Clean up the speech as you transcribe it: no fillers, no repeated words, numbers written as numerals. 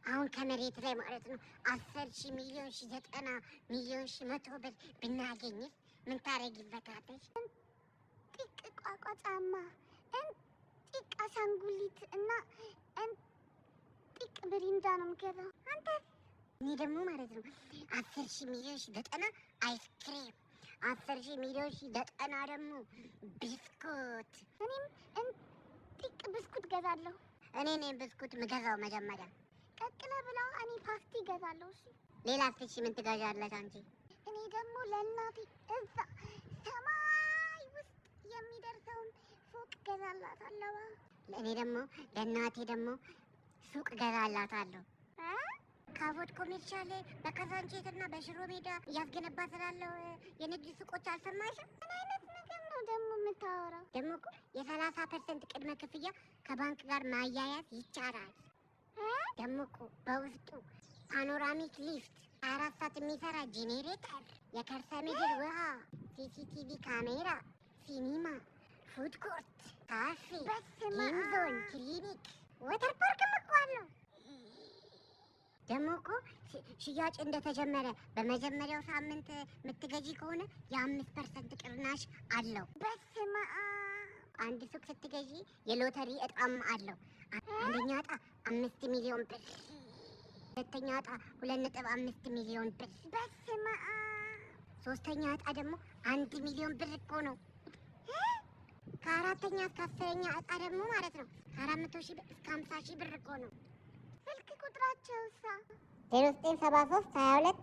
አሁን ከመሬት ላይ ማለት ነው 10,000 ሚሊዮን 90 ሚሊዮን 100 ብር ብናገኝስ ምን ታረጊበታለሽ? እንጢቅ ቋቋ ጫማ፣ እንጢቅ አሻንጉሊት እና እንጢቅ ብሪንዳ ነው የምገዛው። አንተ? እኔ ደግሞ ማለት ነው 10,000 ሚሊዮን 90 አይስክሬም፣ 10,000 ሚሊዮን 90 ደግሞ ቢስኩት። እኔም እንጢቅ ብስኩት ገዛለሁ። እኔ ነኝ ብስኩት ምገዛው መጀመሪያ። ቀቅለ ብለው እኔ ፓስቲ ገዛለሁ። እሺ ሌላ 10,000 ምን ትገዣለሽ አንቺ? እኔ ደግሞ ለእናቴ እዛ ሰማይ ውስጥ የሚደርሰውን ፎቅ ገዛላታለሁ። እኔ ደግሞ ለእናቴ ደግሞ ሱቅ ገዛላታለሁ። ካቦት ኮሜርሻል በካዛንቼት እና በሽሮ ሜዳ እያስገነባ ስላለው የንግድ ሱቆች አልሰማሽም? ምን አይነት ነገር ነው ደግሞ የምታወራው? ደግሞ እኮ የ30% ቅድመ ክፍያ ከባንክ ጋር ማያያዝ ይቻላል። ደግሞ እኮ በውስጡ ፓኖራሚክ ሊፍት፣ 24 ሰዓት የሚሰራ ጄኔሬተር፣ የከርሰ ምድር ውሃ፣ ሲሲቲቪ ካሜራ፣ ሲኒማ፣ ፉድ ኮርት፣ ካፌ፣ ጌም ዞን፣ ክሊኒክ፣ ወተር ፓርክም እኮ አለው። ደግሞ እኮ ሽያጭ እንደተጀመረ በመጀመሪያው ሳምንት የምትገዢ ከሆነ የ5% ቅናሽ አለው። በስመ አብ! አንድ ሱቅ ስትገዢ የሎተሪ እጣም አለው። አንደኛ እጣ 5 ሚሊዮን ብር፣ ሁለተኛ እጣ 2.5 ሚሊዮን ብር፣ በስመ አብ! ሶስተኛ እጣ ደግሞ 1 ሚሊዮን ብር እኮ ነው። ከአራተኛ እስከ 10ኛ እጣ ደግሞ ማለት ነው 400,000 ብር እስከ 50,000 ብር እኮ ነው። ስልክ ቁጥራቸው 0973 22